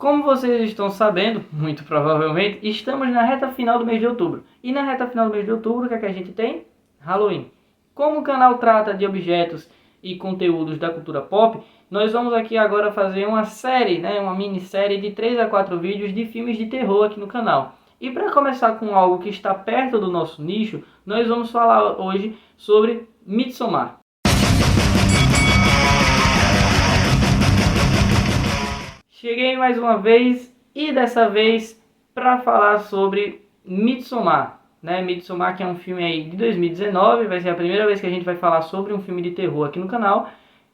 Como vocês estão sabendo, muito provavelmente, estamos na reta final do mês de outubro. E na reta final do mês de outubro, o que é que a gente tem? Halloween. Como o canal trata de objetos e conteúdos da cultura pop, nós vamos aqui agora fazer uma série, uma minissérie de 3 a 4 vídeos de filmes de terror aqui no canal. E para começar com algo que está perto do nosso nicho, nós vamos falar hoje sobre Midsommar. Cheguei mais uma vez e dessa vez para falar sobre Midsommar. Midsommar, que é um filme aí de 2019, vai ser a primeira vez que a gente vai falar sobre um filme de terror aqui no canal.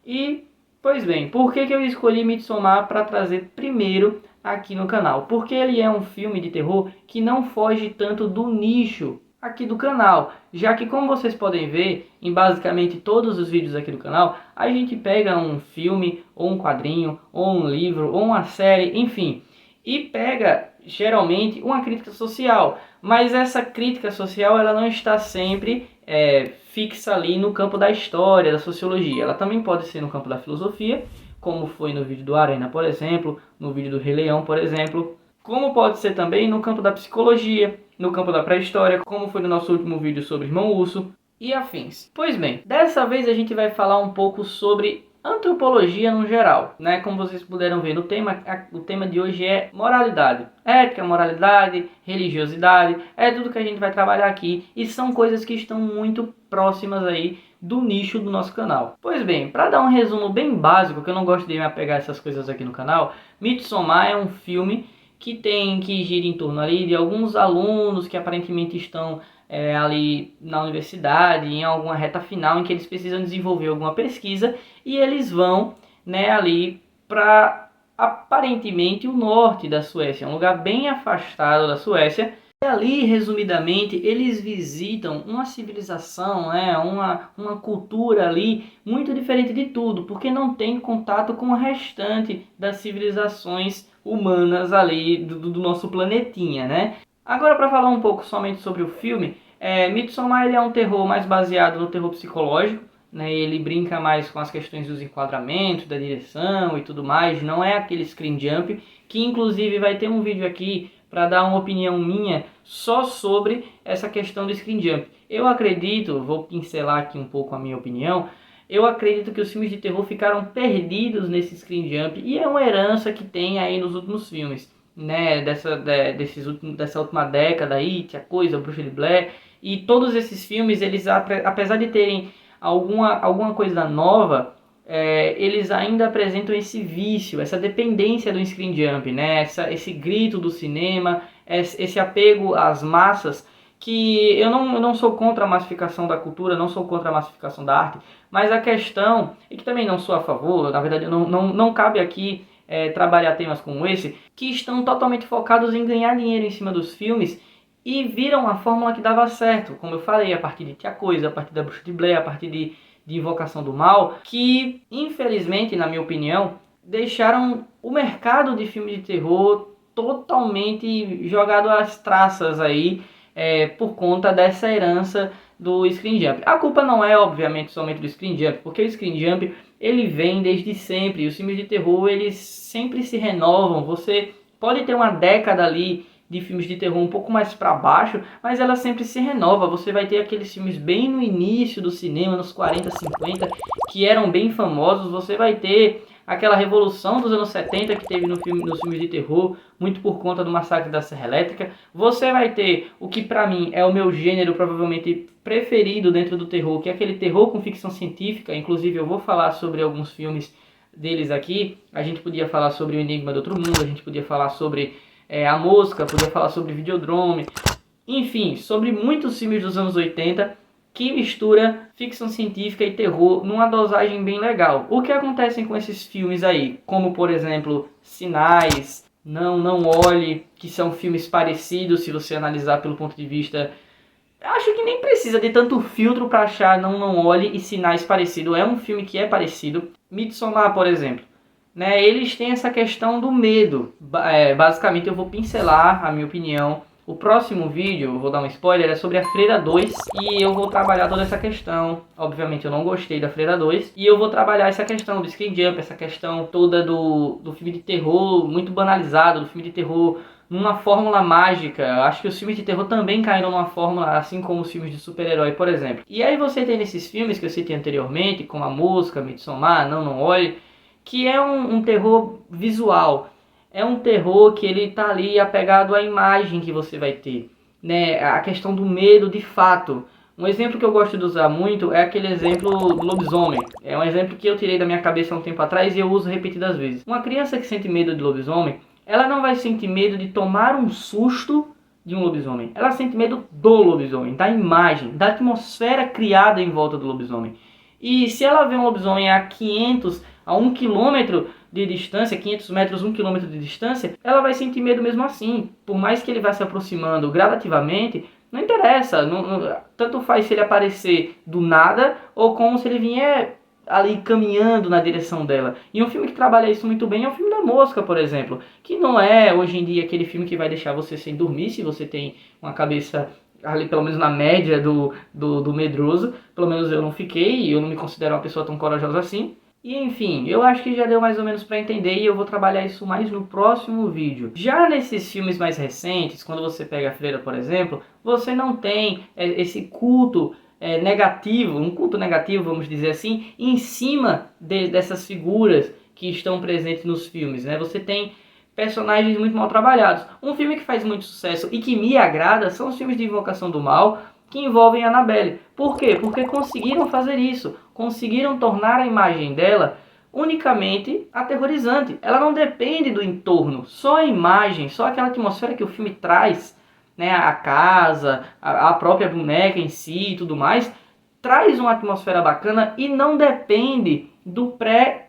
E, pois bem, por que eu escolhi Midsommar para trazer primeiro aqui no canal? Porque ele é um filme de terror que não foge tanto do nicho aqui do canal, já que, como vocês podem ver em basicamente todos os vídeos aqui do canal, a gente pega um filme, ou um quadrinho, ou um livro, ou uma série, enfim, e pega geralmente uma crítica social, mas essa crítica social ela não está sempre fixa ali no campo da história, da sociologia, ela também pode ser no campo da filosofia, como foi no vídeo do Arena, por exemplo, no vídeo do Rei Leão, por exemplo, como pode ser também no campo da psicologia, no campo da pré-história, como foi no nosso último vídeo sobre Irmão Urso e afins. Pois bem, dessa vez a gente vai falar um pouco sobre antropologia no geral, Como vocês puderam ver no tema, o tema de hoje é moralidade. Ética, moralidade, religiosidade, é tudo que a gente vai trabalhar aqui e são coisas que estão muito próximas aí do nicho do nosso canal. Pois bem, para dar um resumo bem básico, que eu não gosto de me apegar a essas coisas aqui no canal, Midsommar é um filme que gira em torno ali de alguns alunos que aparentemente estão ali na universidade, em alguma reta final em que eles precisam desenvolver alguma pesquisa e eles vão ali para aparentemente o norte da Suécia, um lugar bem afastado da Suécia. E ali, resumidamente, eles visitam uma civilização, uma cultura ali muito diferente de tudo, porque não tem contato com o restante das civilizações humanas ali do nosso planetinha, Agora, para falar um pouco somente sobre o filme, Midsommar ele é um terror mais baseado no terror psicológico, Ele brinca mais com as questões dos enquadramentos, da direção e tudo mais, não é aquele screen jump, que inclusive vai ter um vídeo aqui para dar uma opinião minha só sobre essa questão do screen jump. Eu acredito, vou pincelar aqui um pouco a minha opinião, eu acredito que os filmes de terror ficaram perdidos nesse screen jump e é uma herança que tem aí nos últimos filmes, dessa última década aí, It, A Coisa, Bruxa de Blair, e todos esses filmes, eles apesar de terem alguma coisa nova, eles ainda apresentam esse vício, essa dependência do screen jump, esse grito do cinema, esse apego às massas, que eu não sou contra a massificação da cultura, não sou contra a massificação da arte, mas a questão, e que também não sou a favor, na verdade não cabe aqui trabalhar temas como esse, que estão totalmente focados em ganhar dinheiro em cima dos filmes, e viram a fórmula que dava certo, como eu falei, a partir de Tia Coisa, a partir da Bruxa de Blair, a partir de Invocação do Mal, que infelizmente, na minha opinião, deixaram o mercado de filme de terror totalmente jogado às traças aí, por conta dessa herança do screen jump. A culpa não é, obviamente, somente do screen jump, porque o screen jump ele vem desde sempre, e os filmes de terror eles sempre se renovam. Você pode ter uma década ali de filmes de terror um pouco mais para baixo, mas ela sempre se renova. Você vai ter aqueles filmes bem no início do cinema, nos 40, 50, que eram bem famosos. Você vai ter aquela revolução dos anos 70 que teve nos filmes de terror, muito por conta do Massacre da Serra Elétrica. Você vai ter o que para mim é o meu gênero provavelmente preferido dentro do terror, que é aquele terror com ficção científica. Inclusive eu vou falar sobre alguns filmes deles aqui. A gente podia falar sobre O Enigma do Outro Mundo, a gente podia falar sobre A Mosca, podia falar sobre Videodrome, enfim, sobre muitos filmes dos anos 80 que mistura ficção científica e terror numa dosagem bem legal. O que acontece com esses filmes aí? Como, por exemplo, Sinais, Não Olhe, que são filmes parecidos se você analisar pelo ponto de vista... Acho que nem precisa de tanto filtro para achar Não Olhe e Sinais parecido. É um filme que é parecido. Midsommar, por exemplo. Eles têm essa questão do medo. Basicamente eu vou pincelar a minha opinião. O próximo vídeo, eu vou dar um spoiler, é sobre a Freira 2 e eu vou trabalhar toda essa questão. Obviamente eu não gostei da Freira 2 e eu vou trabalhar essa questão do screen jump, essa questão toda do filme de terror muito banalizado, do filme de terror numa fórmula mágica. Eu acho que os filmes de terror também caíram numa fórmula, assim como os filmes de super-herói, por exemplo. E aí você tem nesses filmes que eu citei anteriormente, como A Mosca, Midsommar, Não Olhe, que é um terror visual. É um terror que ele tá ali apegado à imagem que você vai ter, né? A questão do medo de fato. Um exemplo que eu gosto de usar muito é aquele exemplo do lobisomem. É um exemplo que eu tirei da minha cabeça há um tempo atrás e eu uso repetidas vezes. Uma criança que sente medo de lobisomem, ela não vai sentir medo de tomar um susto de um lobisomem. Ela sente medo do lobisomem, da imagem, da atmosfera criada em volta do lobisomem. E se ela vê um lobisomem a 500, a 1 quilômetro de distância, 500 metros, 1 quilômetro de distância, ela vai sentir medo mesmo assim. Por mais que ele vá se aproximando gradativamente, não interessa. Tanto faz se ele aparecer do nada ou como se ele vier ali caminhando na direção dela. E um filme que trabalha isso muito bem é o filme da Mosca, por exemplo. Que não é, hoje em dia, aquele filme que vai deixar você sem dormir, se você tem uma cabeça ali pelo menos na média do medroso. Pelo menos eu não fiquei e eu não me considero uma pessoa tão corajosa assim. E enfim, eu acho que já deu mais ou menos para entender e eu vou trabalhar isso mais no próximo vídeo. Já nesses filmes mais recentes, quando você pega a Freira, por exemplo, você não tem esse culto negativo, um culto negativo, vamos dizer assim, em cima dessas figuras que estão presentes nos filmes, né? Você tem personagens muito mal trabalhados. Um filme que faz muito sucesso e que me agrada são os filmes de Invocação do Mal, que envolvem a Annabelle. Por quê? Porque conseguiram fazer isso. Conseguiram tornar a imagem dela unicamente aterrorizante. Ela não depende do entorno. Só a imagem, só aquela atmosfera que o filme traz, né, a casa, a própria boneca em si e tudo mais, traz uma atmosfera bacana e não depende do pré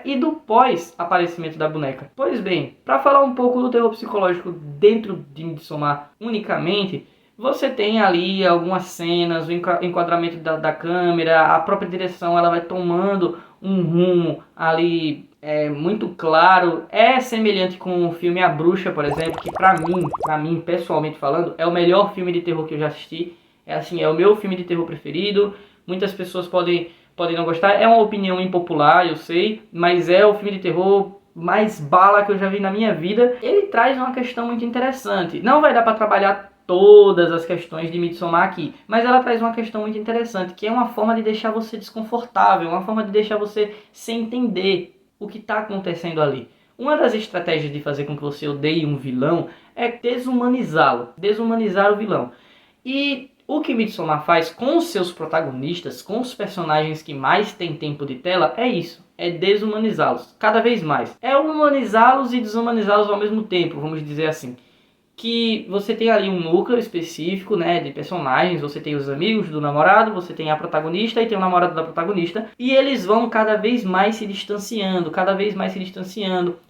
e do pós aparecimento da boneca. Pois bem, para falar um pouco do terror psicológico dentro de Midsommar unicamente, você tem ali algumas cenas, o enquadramento da câmera, a própria direção ela vai tomando um rumo ali muito claro. É semelhante com o filme A Bruxa, por exemplo, que pra mim, pessoalmente falando, é o melhor filme de terror que eu já assisti. É o meu filme de terror preferido. Muitas pessoas podem não gostar, é uma opinião impopular, eu sei, mas é o filme de terror mais bala que eu já vi na minha vida. Ele traz uma questão muito interessante. Não vai dar para trabalhar todas as questões de Midsommar aqui, mas ela traz uma questão muito interessante, que é uma forma de deixar você desconfortável, uma forma de deixar você sem entender o que está acontecendo ali. Uma das estratégias de fazer com que você odeie um vilão é desumanizá-lo, desumanizar o vilão. E o que Midsommar faz com os seus protagonistas, com os personagens que mais têm tempo de tela, é isso. É desumanizá-los, cada vez mais. É humanizá-los e desumanizá-los ao mesmo tempo, vamos dizer assim. Que você tem ali um núcleo específico, né, de personagens, você tem os amigos do namorado, você tem a protagonista e tem o namorado da protagonista, e eles vão cada vez mais se distanciando,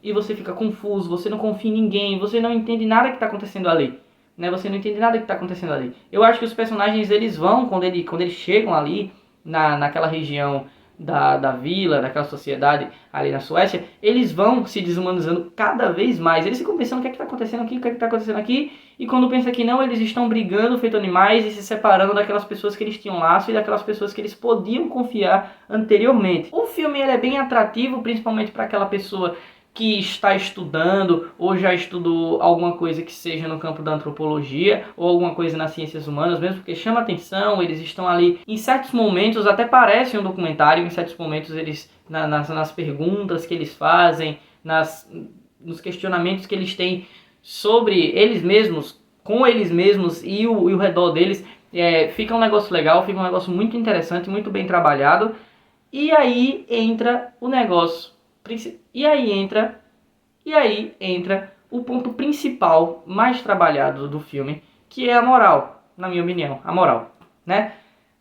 e você fica confuso, você não confia em ninguém, você não entende nada que está acontecendo ali, né, você não entende nada que está acontecendo ali. Eu acho que os personagens, eles vão, quando eles chegam ali, naquela região da vila, daquela sociedade ali na Suécia, eles vão se desumanizando cada vez mais. Eles ficam pensando o que é que está acontecendo aqui, o que é que está acontecendo aqui, e quando pensa que não, eles estão brigando feito animais e se separando daquelas pessoas que eles tinham laço e daquelas pessoas que eles podiam confiar anteriormente. O filme ele é bem atrativo, principalmente para aquela pessoa que está estudando ou já estudou alguma coisa que seja no campo da antropologia ou alguma coisa nas ciências humanas, mesmo porque chama atenção, eles estão ali, em certos momentos até parece um documentário, em certos momentos eles, nas perguntas que eles fazem, nos questionamentos que eles têm sobre eles mesmos, com eles mesmos e o redor deles, fica um negócio legal, fica um negócio muito interessante, muito bem trabalhado, e aí entra o negócio. E aí entra o ponto principal, mais trabalhado do filme, que é a moral, na minha opinião, a moral, né?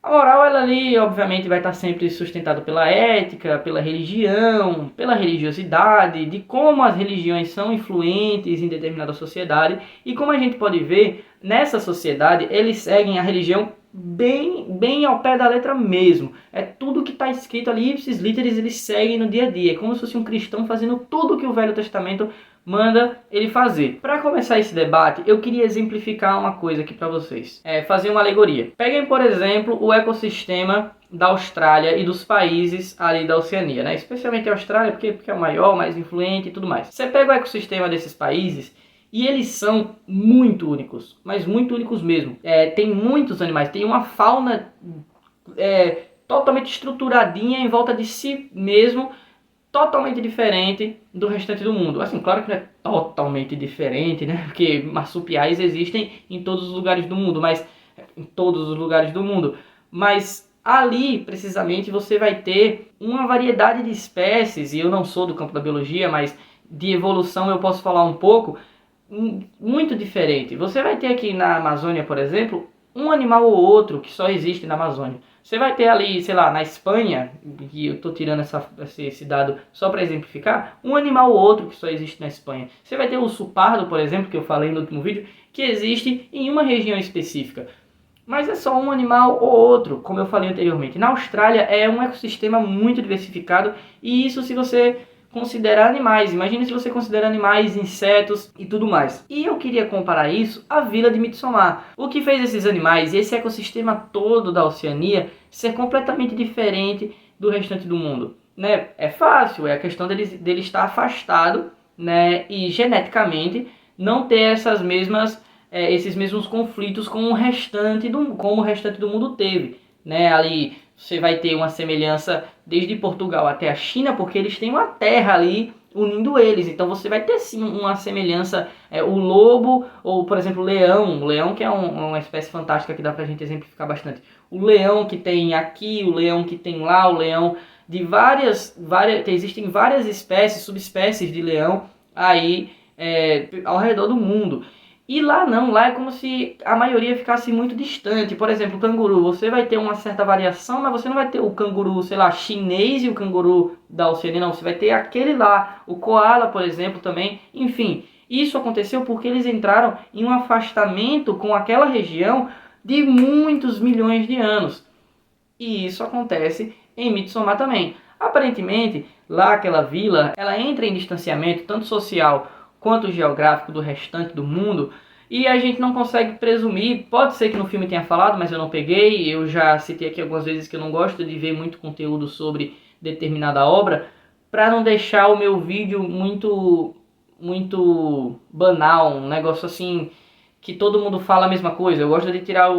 A moral, ela ali, obviamente, vai estar sempre sustentada pela ética, pela religião, pela religiosidade, de como as religiões são influentes em determinada sociedade, e como a gente pode ver, nessa sociedade, eles seguem a religião bem ao pé da letra mesmo. É tudo que está escrito ali, ipsis literis, eles seguem no dia a dia. É como se fosse um cristão fazendo tudo que o Velho Testamento manda ele fazer. Para começar esse debate, eu queria exemplificar uma coisa aqui para vocês. Fazer uma alegoria. Peguem, por exemplo, o ecossistema da Austrália e dos países ali da Oceania, né? Especialmente a Austrália, porque é o maior, mais influente e tudo mais. Você pega o ecossistema desses países e eles são muito únicos, mas muito únicos mesmo. Tem muitos animais, tem uma fauna totalmente estruturadinha em volta de si mesmo, totalmente diferente do restante do mundo. Assim, claro que não é totalmente diferente, né? Porque marsupiais existem em todos os lugares do mundo, mas ali, precisamente, você vai ter uma variedade de espécies, e eu não sou do campo da biologia, mas de evolução eu posso falar um pouco, muito diferente. Você vai ter aqui na Amazônia, por exemplo, um animal ou outro que só existe na Amazônia. Você vai ter ali, sei lá, na Espanha, e eu estou tirando esse dado só para exemplificar, um animal ou outro que só existe na Espanha. Você vai ter o urso pardo, por exemplo, que eu falei no último vídeo, que existe em uma região específica. Mas é só um animal ou outro, como eu falei anteriormente. Na Austrália é um ecossistema muito diversificado, e isso se você considerar animais. Imagine se você considera animais, insetos e tudo mais. E eu queria comparar isso à vila de Midsommar. O que fez esses animais e esse ecossistema todo da Oceania ser completamente diferente do restante do mundo, né? É fácil, é a questão dele estar afastado, né? E geneticamente não ter esses mesmos conflitos como o restante do mundo teve, né? Ali você vai ter uma semelhança desde Portugal até a China, porque eles têm uma terra ali unindo eles. Então você vai ter sim uma semelhança, o lobo, ou por exemplo o leão que é uma espécie fantástica que dá pra gente exemplificar bastante. O leão que tem aqui, o leão que tem lá, o leão de existem várias espécies, subespécies de leão aí ao redor do mundo. E lá não, lá é como se a maioria ficasse muito distante. Por exemplo, o canguru, você vai ter uma certa variação, mas você não vai ter o canguru, sei lá, chinês e o canguru da Oceania, não. Você vai ter aquele lá, o koala, por exemplo, também. Enfim, isso aconteceu porque eles entraram em um afastamento com aquela região de muitos milhões de anos. E isso acontece em Midsommar também. Aparentemente, lá aquela vila, ela entra em distanciamento, tanto social quanto geográfico do restante do mundo, e a gente não consegue presumir, pode ser que no filme tenha falado, mas eu não peguei, eu já citei aqui algumas vezes que eu não gosto de ver muito conteúdo sobre determinada obra, para não deixar o meu vídeo muito banal, um negócio assim que todo mundo fala a mesma coisa. Eu gosto de tirar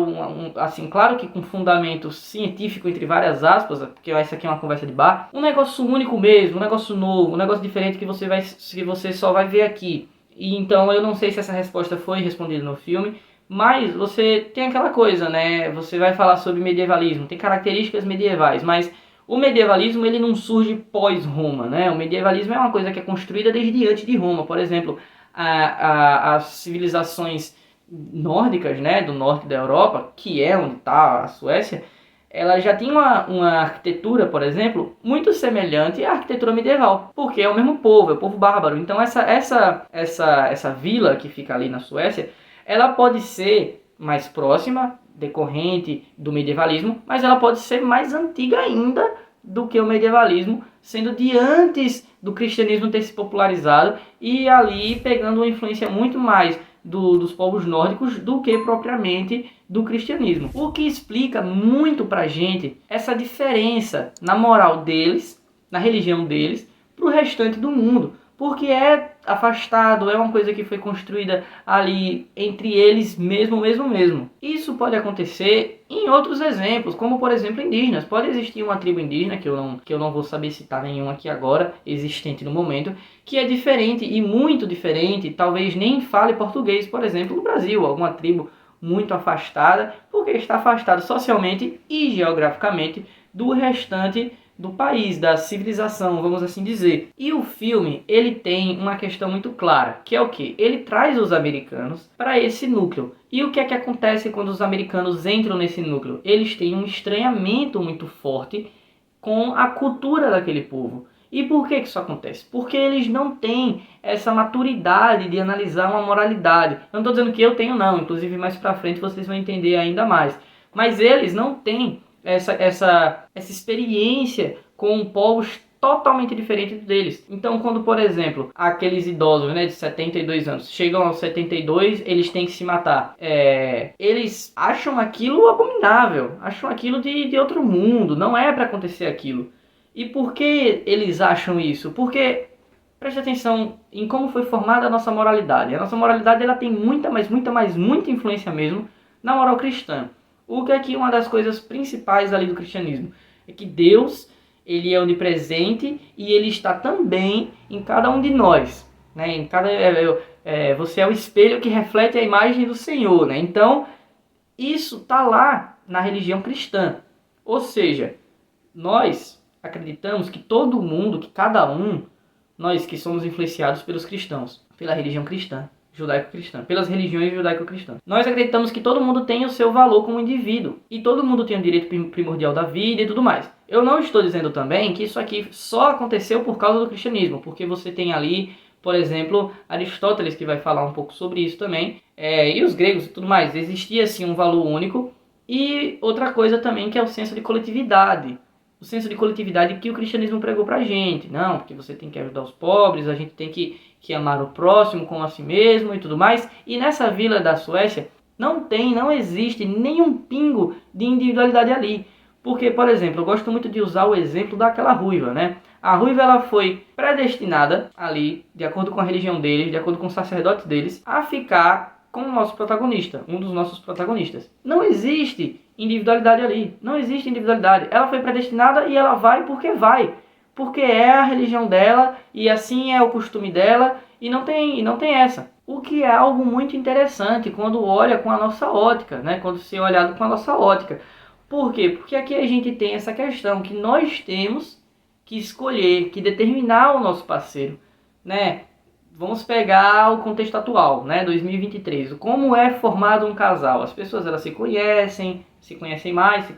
assim, claro que com fundamento científico entre várias aspas, porque essa aqui é uma conversa de bar, um negócio único mesmo, um negócio novo, um negócio diferente que você só vai ver aqui. E então eu não sei se essa resposta foi respondida no filme, mas você tem aquela coisa, né? Você vai falar sobre medievalismo, tem características medievais, mas o medievalismo ele não surge pós-Roma, né? O medievalismo é uma coisa que é construída desde antes de Roma. Por exemplo, as civilizações nórdicas, né, do norte da Europa, que é onde está a Suécia, ela já tinha uma arquitetura, por exemplo, muito semelhante à arquitetura medieval, porque é o mesmo povo, é o povo bárbaro. Então essa vila que fica ali na Suécia, ela pode ser mais próxima, decorrente do medievalismo, mas ela pode ser mais antiga ainda do que o medievalismo, sendo de antes do cristianismo ter se popularizado e ali pegando uma influência muito mais dos povos nórdicos do que propriamente do cristianismo. O que explica muito pra gente essa diferença na moral deles, na religião deles, pro restante do mundo. Porque é afastado, é uma coisa que foi construída ali entre eles mesmo. Isso pode acontecer em outros exemplos, como por exemplo indígenas. Pode existir uma tribo indígena, que eu não vou saber citar nenhuma aqui agora, existente no momento, que é diferente e muito diferente, talvez nem fale português, por exemplo, no Brasil, alguma tribo muito afastada, porque está afastado socialmente e geograficamente do restante do país, da civilização, vamos assim dizer. E o filme, ele tem uma questão muito clara, que é o quê? Ele traz os americanos para esse núcleo. E o que é que acontece quando os americanos entram nesse núcleo? Eles têm um estranhamento muito forte com a cultura daquele povo. E por que isso acontece? Porque eles não têm essa maturidade de analisar uma moralidade. Eu não estou dizendo que eu tenho não, inclusive mais pra frente vocês vão entender ainda mais. Mas eles não têm essa experiência com povos totalmente diferentes deles. Então, quando, por exemplo, aqueles idosos, né, de 72 anos, chegam aos 72, eles têm que se matar. Eles acham aquilo abominável, acham aquilo de outro mundo, não é para acontecer aquilo. E por que eles acham isso? Porque preste atenção em como foi formada a nossa moralidade. A nossa moralidade ela tem muita influência mesmo na moral cristã. O que é que uma das coisas principais ali do cristianismo? É que Deus, ele é onipresente e ele está também em cada um de nós. Né? Você é o espelho que reflete a imagem do Senhor. Né? Então, isso está lá na religião cristã. Ou seja, nós acreditamos que todo mundo, que cada um, nós que somos influenciados pelos cristãos, pela religião cristã, judaico-cristã, pelas religiões judaico-cristãs. Nós acreditamos que todo mundo tem o seu valor como indivíduo e todo mundo tem o direito primordial da vida e tudo mais. Eu não estou dizendo também que isso aqui só aconteceu por causa do cristianismo, porque você tem ali, por exemplo, Aristóteles que vai falar um pouco sobre isso também, e os gregos e tudo mais. Existia assim um valor único e outra coisa também que é o senso de coletividade. O senso de coletividade que o cristianismo pregou pra gente. Não, porque você tem que ajudar os pobres, a gente tem que amar o próximo como a si mesmo e tudo mais. E nessa vila da Suécia não existe nenhum pingo de individualidade ali. Porque, por exemplo, eu gosto muito de usar o exemplo daquela ruiva, né? A ruiva ela foi predestinada ali, de acordo com a religião deles, de acordo com o sacerdote deles, a ficar com o nosso protagonista, um dos nossos protagonistas. Não existe individualidade ali, não existe individualidade. Ela foi predestinada e ela vai porque vai. Porque é a religião dela e assim é o costume dela e não tem essa. O que é algo muito interessante quando olha com a nossa ótica, né? Quando se é olhado com a nossa ótica. Por quê? Porque aqui a gente tem essa questão que nós temos que escolher, que determinar o nosso parceiro, né? Vamos pegar o contexto atual, né, 2023. Como é formado um casal? As pessoas elas se conhecem mais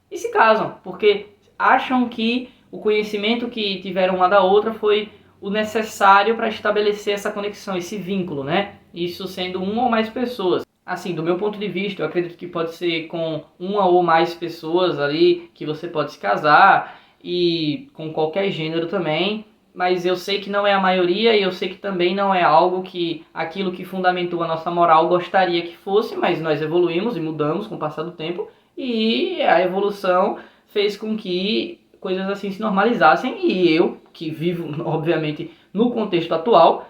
e se casam, porque acham que o conhecimento que tiveram uma da outra foi o necessário para estabelecer essa conexão, esse vínculo, né? Isso sendo uma ou mais pessoas. Assim, do meu ponto de vista, eu acredito que pode ser com uma ou mais pessoas ali que você pode se casar e com qualquer gênero também. Mas eu sei que não é a maioria e eu sei que também não é algo que aquilo que fundamentou a nossa moral gostaria que fosse, mas nós evoluímos e mudamos com o passar do tempo e a evolução fez com que coisas assim se normalizassem e eu, que vivo obviamente no contexto atual,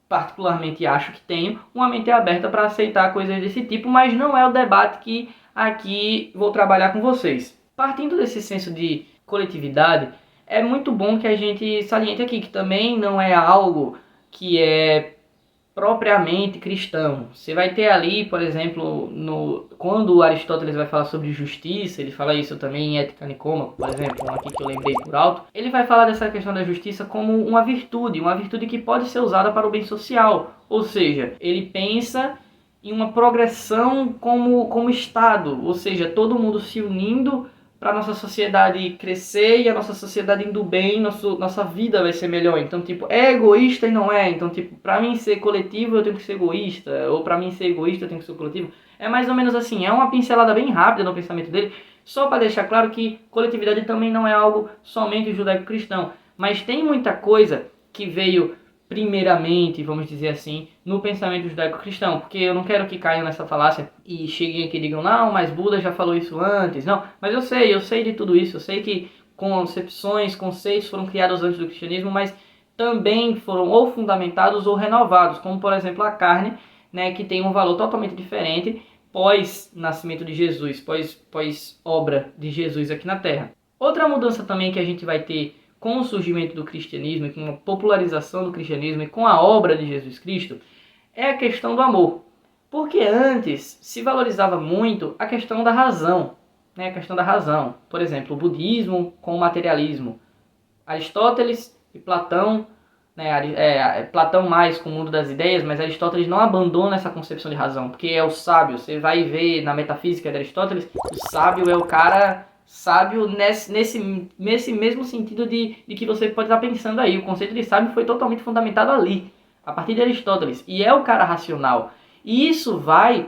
particularmente acho que tenho uma mente aberta para aceitar coisas desse tipo, mas não é o debate que aqui vou trabalhar com vocês. Partindo desse senso de coletividade, é muito bom que a gente saliente aqui que também não é algo que é propriamente cristão. Você vai ter ali, por exemplo, quando Aristóteles vai falar sobre justiça, ele fala isso também em Ética Nicômaco, por exemplo, um aqui que eu lembrei por alto, ele vai falar dessa questão da justiça como uma virtude que pode ser usada para o bem social. Ou seja, ele pensa em uma progressão como Estado, ou seja, todo mundo se unindo para a nossa sociedade crescer e a nossa sociedade indo bem, nossa vida vai ser melhor. Então, tipo, é egoísta e não é. Então, tipo, para mim ser coletivo eu tenho que ser egoísta, ou para mim ser egoísta eu tenho que ser coletivo. É mais ou menos assim, é uma pincelada bem rápida no pensamento dele, só para deixar claro que coletividade também não é algo somente judaico-cristão, mas tem muita coisa que veio primeiramente, vamos dizer assim, no pensamento judaico-cristão, porque eu não quero que caiam nessa falácia e cheguem aqui e digam, não, mas Buda já falou isso antes, não, mas eu sei de tudo isso, eu sei que concepções, conceitos foram criados antes do cristianismo, mas também foram ou fundamentados ou renovados, como por exemplo a carne, né, que tem um valor totalmente diferente pós-nascimento de Jesus, pós-obra de Jesus aqui na Terra. Outra mudança também que a gente vai ter com o surgimento do cristianismo, com a popularização do cristianismo e com a obra de Jesus Cristo, é a questão do amor. Porque antes se valorizava muito a questão da razão, né? A questão da razão. Por exemplo, o budismo com o materialismo. Aristóteles e Platão, né? Platão mais com o mundo das ideias, mas Aristóteles não abandona essa concepção de razão, porque é o sábio. Você vai ver na metafísica de Aristóteles, o sábio é o cara sábio nesse mesmo sentido de que você pode estar pensando aí. O conceito de sábio foi totalmente fundamentado ali, a partir de Aristóteles. E é o cara racional. E isso vai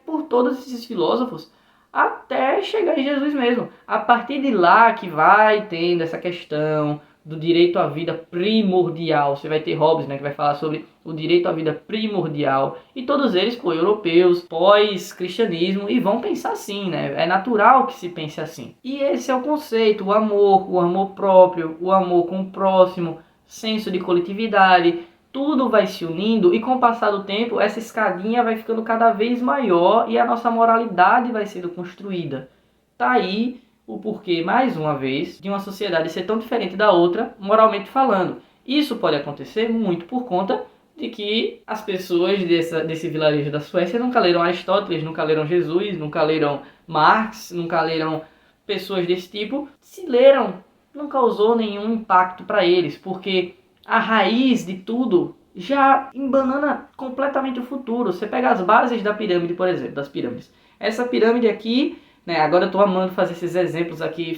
por todos esses filósofos até chegar em Jesus mesmo. A partir de lá que vai tendo essa questão do direito à vida primordial. Você vai ter Hobbes, né, que vai falar sobre o direito à vida primordial. E todos eles, europeus, pós-cristianismo, e vão pensar assim, né? É natural que se pense assim. E esse é o conceito, o amor próprio, o amor com o próximo, senso de coletividade. Tudo vai se unindo e com o passar do tempo, essa escadinha vai ficando cada vez maior e a nossa moralidade vai sendo construída. Tá aí o porquê, mais uma vez, de uma sociedade ser tão diferente da outra, moralmente falando. Isso pode acontecer muito por conta de que as pessoas desse vilarejo da Suécia nunca leram Aristóteles, nunca leram Jesus, nunca leram Marx, nunca leram pessoas desse tipo. Se leram, não causou nenhum impacto para eles, porque a raiz de tudo já embanana completamente o futuro. Você pega as bases da pirâmide, por exemplo, das pirâmides. Essa pirâmide aqui, né, agora eu estou amando fazer esses exemplos aqui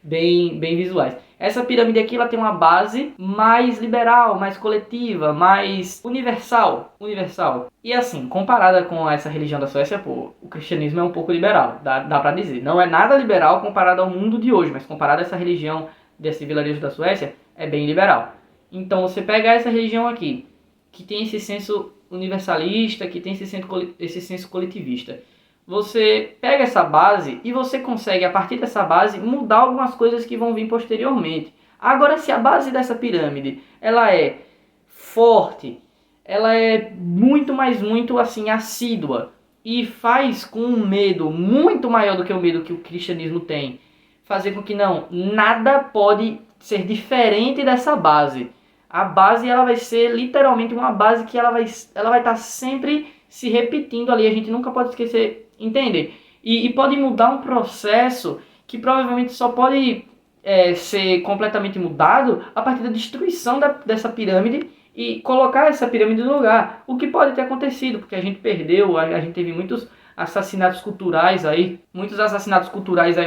bem visuais. Essa pirâmide aqui ela tem uma base mais liberal, mais coletiva, mais universal. E assim, comparada com essa religião da Suécia, pô, o cristianismo é um pouco liberal, dá pra dizer. Não é nada liberal comparado ao mundo de hoje, mas comparado a essa religião desse vilarejo da Suécia, é bem liberal. Então você pega essa religião aqui, que tem esse senso universalista, que tem esse senso coletivista. Você pega essa base e você consegue, a partir dessa base, mudar algumas coisas que vão vir posteriormente. Agora, se a base dessa pirâmide ela é forte, ela é muito assim, assídua, e faz com um medo muito maior do que o medo que o cristianismo tem, fazer com que nada pode ser diferente dessa base. A base ela vai ser literalmente uma base que ela vai estar sempre se repetindo ali, a gente nunca pode esquecer, entende? E pode mudar um processo que provavelmente só pode ser completamente mudado a partir da destruição dessa pirâmide e colocar essa pirâmide no lugar. O que pode ter acontecido, porque a gente perdeu, a gente teve muitos assassinatos culturais aí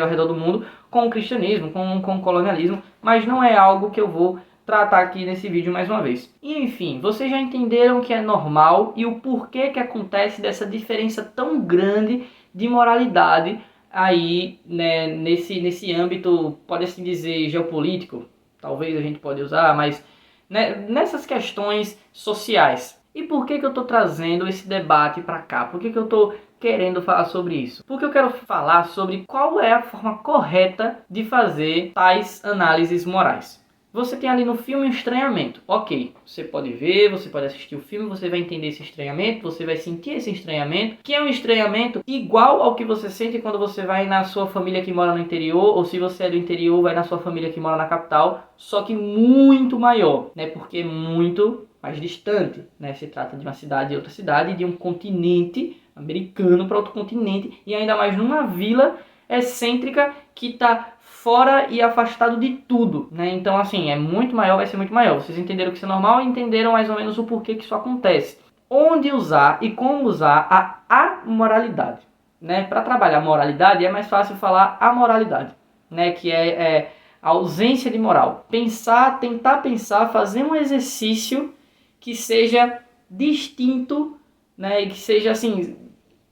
ao redor do mundo com o cristianismo, com o colonialismo, mas não é algo que eu vou tratar aqui nesse vídeo mais uma vez. E enfim, vocês já entenderam que é normal e o porquê que acontece dessa diferença tão grande de moralidade aí, né, nesse âmbito, pode-se dizer, geopolítico, talvez a gente pode usar, mas né, nessas questões sociais. E por que eu estou trazendo esse debate para cá? Por que eu estou querendo falar sobre isso? Porque eu quero falar sobre qual é a forma correta de fazer tais análises morais. Você tem ali no filme um estranhamento. Ok, você pode ver, você pode assistir o filme, você vai entender esse estranhamento, você vai sentir esse estranhamento, que é um estranhamento igual ao que você sente quando você vai na sua família que mora no interior, ou se você é do interior, vai na sua família que mora na capital, só que muito maior, né? Porque é muito mais distante, né? Se trata de uma cidade e outra cidade, de um continente americano para outro continente, e ainda mais numa vila excêntrica que está fora e afastado de tudo, né? Então, assim, é muito maior, vai ser muito maior. Vocês entenderam que isso é normal e entenderam mais ou menos o porquê que isso acontece. Onde usar e como usar a amoralidade, né? Para trabalhar a moralidade é mais fácil falar amoralidade, né? Que é a ausência de moral. Tentar pensar, fazer um exercício que seja distinto, né? E que seja, assim,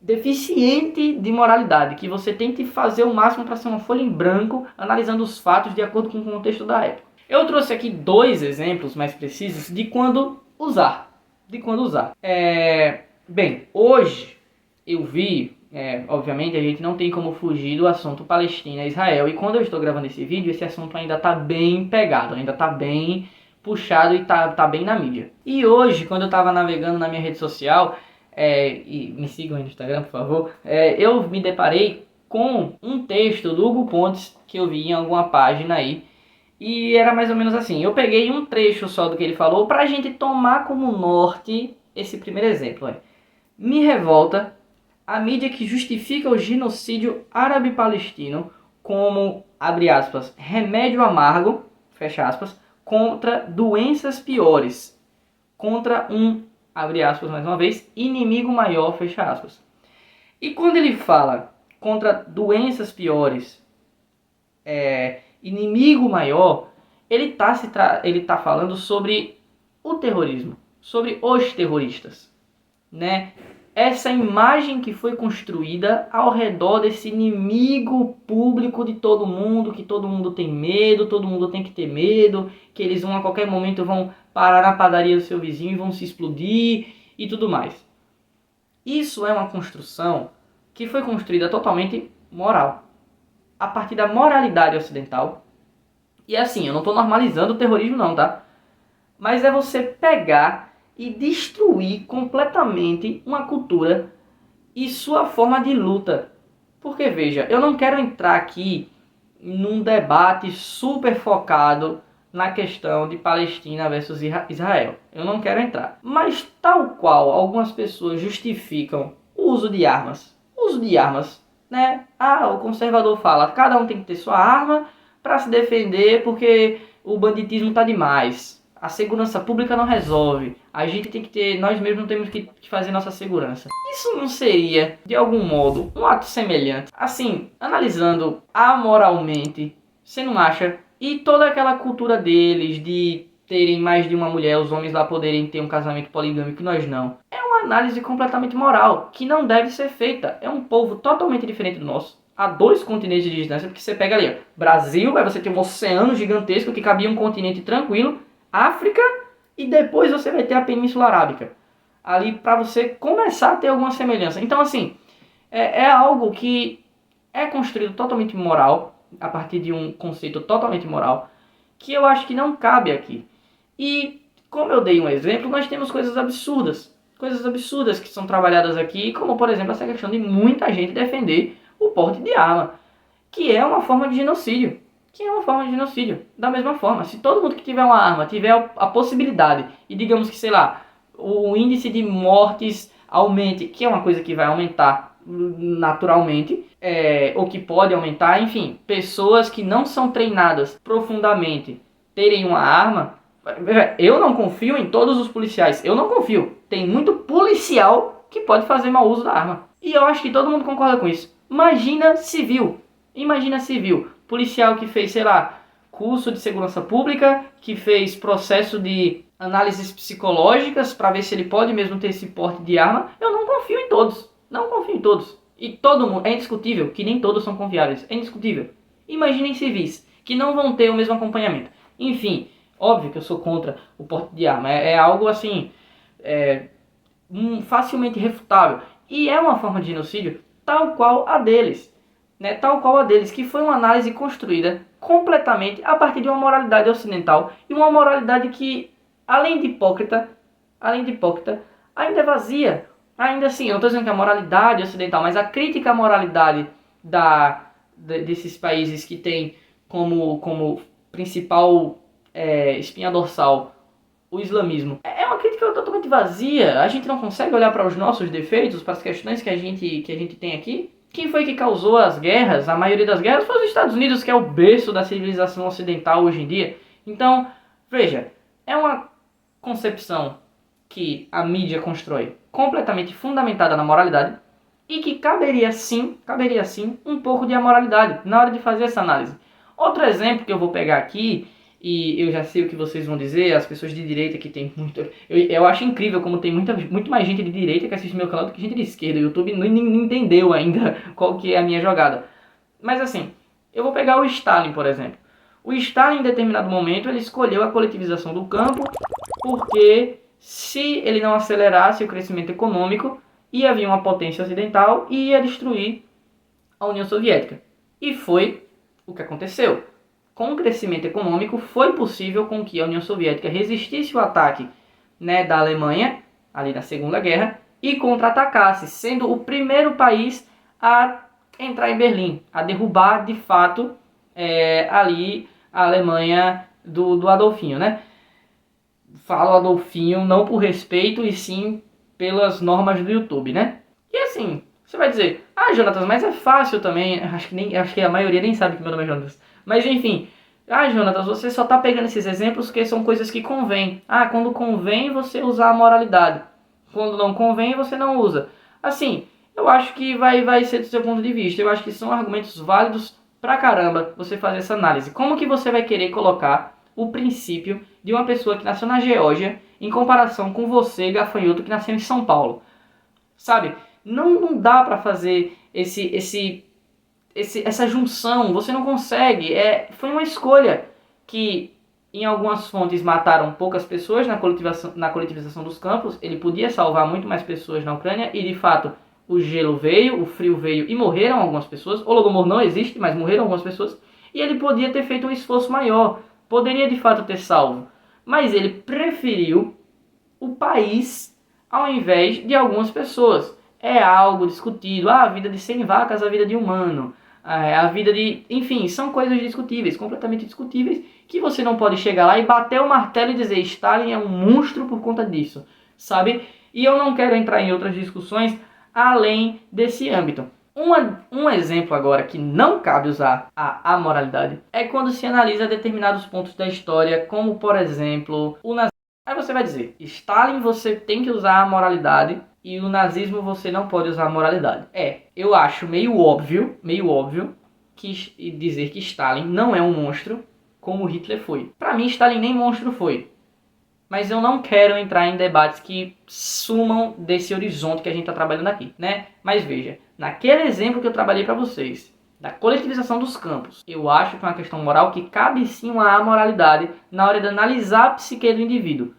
deficiente de moralidade, que você tente fazer o máximo para ser uma folha em branco, analisando os fatos de acordo com o contexto da época. Eu trouxe aqui 2 exemplos mais precisos de quando usar. Bem, hoje eu vi, obviamente a gente não tem como fugir do assunto Palestina e Israel, e quando eu estou gravando esse vídeo, esse assunto ainda está bem pegado, ainda está bem puxado e tá bem na mídia. E hoje, quando eu estava navegando na minha rede social, e me sigam aí no Instagram, por favor, eu me deparei com um texto do Hugo Pontes que eu vi em alguma página aí, e era mais ou menos assim. Eu peguei um trecho só do que ele falou pra gente tomar como norte esse primeiro exemplo. Me revolta a mídia que justifica o genocídio árabe-palestino como, abre aspas, remédio amargo, fecha aspas, contra doenças piores, contra um, abre aspas mais uma vez, inimigo maior, fecha aspas. E quando ele fala contra doenças piores, inimigo maior, ele tá falando sobre o terrorismo, sobre os terroristas, né? essa imagem que foi construída ao redor desse inimigo público de todo mundo, que todo mundo tem medo, todo mundo tem que ter medo, que eles vão a qualquer momento vão parar na padaria do seu vizinho e vão se explodir e tudo mais. Isso é uma construção que foi construída totalmente moral, a partir da moralidade ocidental. E assim, eu não estou normalizando o terrorismo não, tá? Mas é você pegar e destruir completamente uma cultura e sua forma de luta. Porque veja, eu não quero entrar aqui num debate super focado na questão de Palestina versus Israel. Eu não quero entrar. Mas tal qual algumas pessoas justificam o uso de armas. O uso de armas, né? O conservador fala, cada um tem que ter sua arma para se defender porque o banditismo tá demais. A segurança pública não resolve. A gente tem que ter, nós mesmos temos que fazer nossa segurança. Isso não seria, de algum modo, um ato semelhante? Assim, analisando amoralmente, você não acha? E toda aquela cultura deles de terem mais de uma mulher, os homens lá poderem ter um casamento poligâmico, nós não. É uma análise completamente moral, que não deve ser feita. É um povo totalmente diferente do nosso. A 2 continentes de distância, porque você pega ali, ó, Brasil, aí você tem um oceano gigantesco que cabia um continente tranquilo, África, e depois você vai ter a Península Arábica. Ali para você começar a ter alguma semelhança. Então assim, é algo que é construído totalmente moral, a partir de um conceito totalmente moral, que eu acho que não cabe aqui. E como eu dei um exemplo, nós temos coisas absurdas que são trabalhadas aqui, como por exemplo essa questão de muita gente defender o porte de arma, que é uma forma de genocídio. Da mesma forma, se todo mundo que tiver uma arma tiver a possibilidade, e digamos que, sei lá, o índice de mortes aumente, que é uma coisa que vai aumentar naturalmente, ou que pode aumentar, enfim, pessoas que não são treinadas profundamente terem uma arma, eu não confio em todos os policiais, eu não confio. Tem muito policial que pode fazer mau uso da arma. E eu acho que todo mundo concorda com isso. Imagina civil, policial que fez, sei lá, curso de segurança pública, que fez processo de análises psicológicas para ver se ele pode mesmo ter esse porte de arma. Eu não confio em todos. E todo mundo, é indiscutível que nem todos são confiáveis. É indiscutível. Imaginem civis que não vão ter o mesmo acompanhamento. Enfim, óbvio que eu sou contra o porte de arma. É algo assim, facilmente refutável. E é uma forma de genocídio tal qual a deles. Que foi uma análise construída completamente a partir de uma moralidade ocidental e uma moralidade que, além de hipócrita, ainda é vazia. Ainda assim, eu não estou dizendo que a moralidade ocidental, mas a crítica à moralidade desses países que tem como principal espinha dorsal o islamismo, é uma crítica totalmente vazia. A gente não consegue olhar para os nossos defeitos, para as questões que a gente tem aqui. Quem foi que causou as guerras? A maioria das guerras foi os Estados Unidos, que é o berço da civilização ocidental hoje em dia. Então, veja, é uma concepção que a mídia constrói completamente fundamentada na moralidade e que caberia sim um pouco de amoralidade na hora de fazer essa análise. Outro exemplo que eu vou pegar aqui, e eu já sei o que vocês vão dizer, as pessoas de direita que tem muito... Eu acho incrível como tem muito mais gente de direita que assiste meu canal do que gente de esquerda. O YouTube não entendeu ainda qual que é a minha jogada. Mas assim, eu vou pegar o Stalin, por exemplo. O Stalin, em determinado momento, ele escolheu a coletivização do campo porque se ele não acelerasse o crescimento econômico, ia vir uma potência ocidental e ia destruir a União Soviética. E foi o que aconteceu. Com o crescimento econômico, foi possível com que a União Soviética resistisse o ataque da Alemanha, ali na Segunda Guerra, e contra-atacasse, sendo o primeiro país a entrar em Berlim, a derrubar de fato ali a Alemanha do Adolfinho, né? Falo Adolfinho não por respeito, e sim pelas normas do YouTube, né? E assim, você vai dizer, Jonatas, mas é fácil também, acho que a maioria nem sabe que meu nome é Jonatas. Mas enfim, Jonatas, você só tá pegando esses exemplos porque são coisas que convém. Quando convém você usar a moralidade. Quando não convém você não usa. Assim, eu acho que vai ser do seu ponto de vista. Eu acho que são argumentos válidos pra caramba você fazer essa análise. Como que você vai querer colocar o princípio de uma pessoa que nasceu na Geórgia em comparação com você, gafanhoto, que nasceu em São Paulo? sabe? Não dá pra fazer essa junção, você não consegue. Foi uma escolha que em algumas fontes mataram poucas pessoas na coletivização dos campos. Ele podia salvar muito mais pessoas na Ucrânia e, de fato, o gelo veio, o frio veio e morreram algumas pessoas. O Holodomor não existe, mas morreram algumas pessoas. E ele podia ter feito um esforço maior, poderia de fato ter salvo. Mas ele preferiu o país ao invés de algumas pessoas. É algo discutido. A vida de 100 vacas, a vida de humano. A vida de... Enfim, são coisas discutíveis, completamente discutíveis, que você não pode chegar lá e bater o martelo e dizer Stalin é um monstro por conta disso, sabe? E eu não quero entrar em outras discussões além desse âmbito. Um exemplo agora que não cabe usar a amoralidade é quando se analisa determinados pontos da história, como por exemplo o nazismo. Aí você vai dizer, Stalin você tem que usar a moralidade e o nazismo você não pode usar a moralidade. Eu acho meio óbvio que dizer que Stalin não é um monstro como Hitler foi. Pra mim Stalin nem monstro foi. Mas eu não quero entrar em debates que sumam desse horizonte que a gente está trabalhando aqui, né? Mas veja, naquele exemplo que eu trabalhei para vocês, da coletivização dos campos, eu acho que é uma questão moral que cabe sim uma amoralidade na hora de analisar a psique do indivíduo.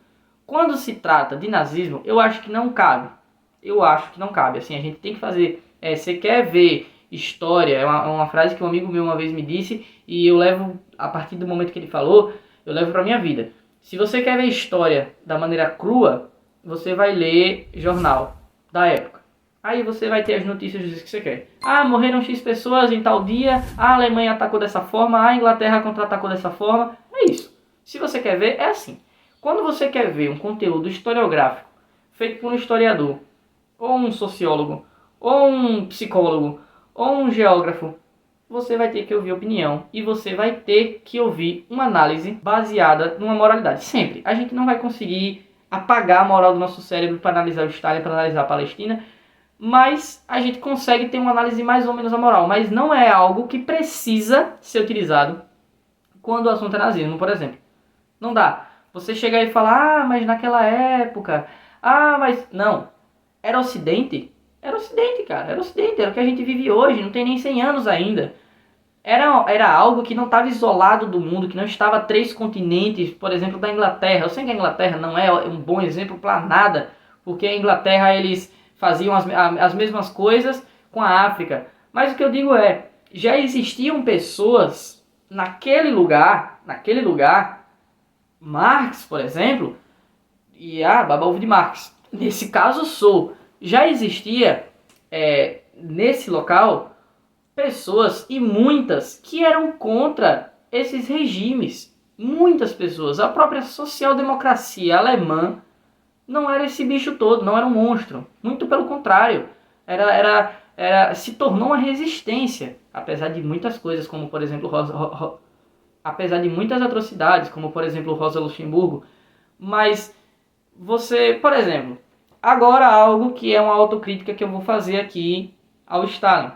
Quando se trata de nazismo, eu acho que não cabe. Eu acho que não cabe. Assim, a gente tem que fazer... você quer ver história, é uma frase que um amigo meu uma vez me disse, e eu levo, a partir do momento que ele falou, eu levo para minha vida. Se você quer ver história da maneira crua, você vai ler jornal da época. Aí você vai ter as notícias do que você quer. Morreram X pessoas em tal dia, a Alemanha atacou dessa forma, a Inglaterra contra-atacou dessa forma. É isso. Se você quer ver, é assim. Quando você quer ver um conteúdo historiográfico feito por um historiador, ou um sociólogo, ou um psicólogo, ou um geógrafo, você vai ter que ouvir opinião e você vai ter que ouvir uma análise baseada numa moralidade. Sempre. A gente não vai conseguir apagar a moral do nosso cérebro para analisar o Stalin, para analisar a Palestina, mas a gente consegue ter uma análise mais ou menos amoral. Mas não é algo que precisa ser utilizado quando o assunto é nazismo, por exemplo. Não dá. Você chega aí e fala, mas naquela época, mas... Não. Era Ocidente? Era Ocidente, cara. Era Ocidente. Era o que a gente vive hoje. Não tem nem 100 anos ainda. Era algo que não estava isolado do mundo, que não estava a 3 continentes, por exemplo, da Inglaterra. Eu sei que a Inglaterra não é um bom exemplo para nada, porque a Inglaterra eles faziam as mesmas coisas com a África. Mas o que eu digo já existiam pessoas naquele lugar, Marx, por exemplo, e baba-ovo de Marx. Nesse caso já existia nesse local pessoas, e muitas, que eram contra esses regimes. Muitas pessoas. A própria social-democracia alemã não era esse bicho todo, não era um monstro. Muito pelo contrário. Se tornou uma resistência. Apesar de muitas coisas, como por exemplo, apesar de muitas atrocidades, como por exemplo Rosa Luxemburgo. Mas você, por exemplo, agora algo que é uma autocrítica que eu vou fazer aqui ao Stalin.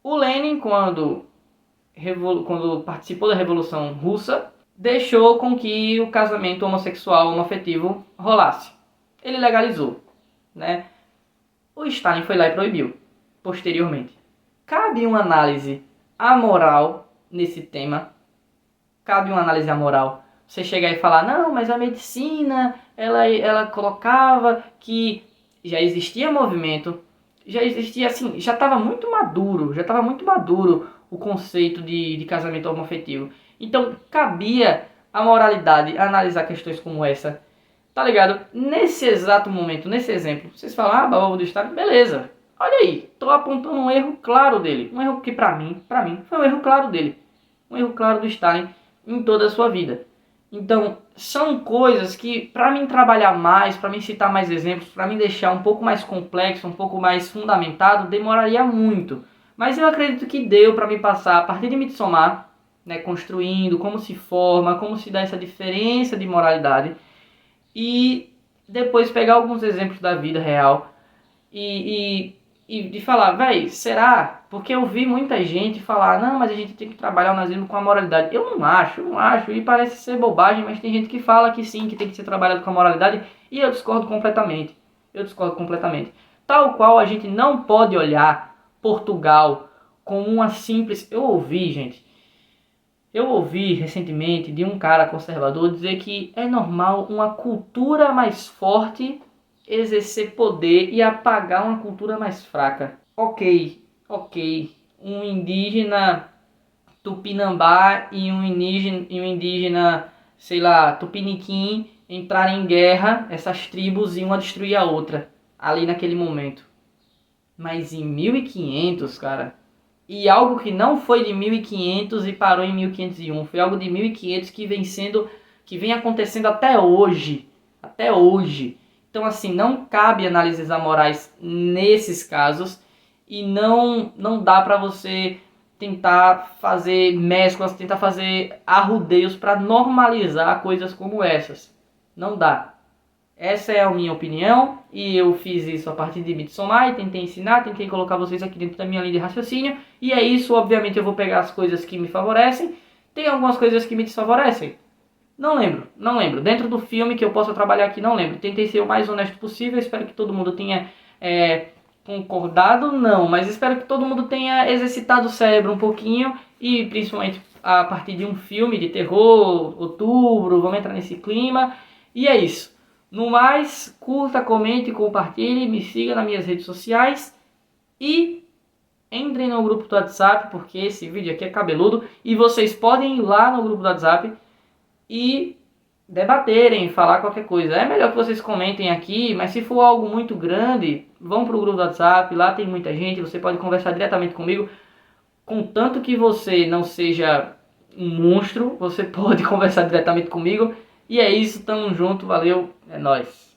O Lenin, quando participou da Revolução Russa, deixou com que o casamento homossexual homoafetivo rolasse. Ele legalizou, né? O Stalin foi lá e proibiu, posteriormente. Cabe uma análise amoral nesse tema. Cabe uma análise amoral. Você chegar e falar, não, mas a medicina, ela colocava que já existia movimento, já existia, assim, já estava muito maduro o conceito de casamento homoafetivo. Então, cabia a moralidade analisar questões como essa, tá ligado? Nesse exato momento, nesse exemplo, vocês falam, babau do Estado, beleza. Olha aí, tô apontando um erro claro dele. Um erro que pra mim, foi um erro claro dele. Um erro claro do Stalin em toda a sua vida. Então, são coisas que, para mim trabalhar mais, para mim citar mais exemplos, para mim deixar um pouco mais complexo, um pouco mais fundamentado, demoraria muito. Mas eu acredito que deu para me passar, a partir de Midsommar, né, construindo como se forma, como se dá essa diferença de moralidade, e depois pegar alguns exemplos da vida real e de falar, será? Porque eu vi muita gente falar, não, mas a gente tem que trabalhar o nazismo com a moralidade. Eu não acho, e parece ser bobagem, mas tem gente que fala que sim, que tem que ser trabalhado com a moralidade, e eu discordo completamente. Tal qual a gente não pode olhar Portugal como uma simples... Eu ouvi recentemente de um cara conservador dizer que é normal uma cultura mais forte exercer poder e apagar uma cultura mais fraca. Ok. Um indígena tupinambá e um indígena, sei lá, tupiniquim entrarem em guerra, essas tribos iam a destruir a outra ali naquele momento. Mas em 1500, cara, e algo que não foi de 1500 e parou em 1501, foi algo de 1500 que vem acontecendo até hoje. Então assim, não cabe análises amorais nesses casos e não dá pra você tentar fazer mesclas, tentar fazer arrudeios para normalizar coisas como essas. Não dá. Essa é a minha opinião e eu fiz isso a partir de Midsommar e tentei ensinar, tentei colocar vocês aqui dentro da minha linha de raciocínio. E é isso, obviamente eu vou pegar as coisas que me favorecem. Tem algumas coisas que me desfavorecem. Não lembro. Dentro do filme que eu posso trabalhar aqui, não lembro. Tentei ser o mais honesto possível, espero que todo mundo tenha concordado, não. Mas espero que todo mundo tenha exercitado o cérebro um pouquinho e principalmente a partir de um filme de terror, outubro, vamos entrar nesse clima. E é isso. No mais, curta, comente, compartilhe, me siga nas minhas redes sociais e entrem no grupo do WhatsApp, porque esse vídeo aqui é cabeludo e vocês podem ir lá no grupo do WhatsApp e debaterem, falar qualquer coisa. É melhor que vocês comentem aqui, mas se for algo muito grande, vão para o grupo do WhatsApp, lá tem muita gente, você pode conversar diretamente comigo, contanto que você não seja um monstro, você pode conversar diretamente comigo. E é isso, tamo junto, valeu, é nóis.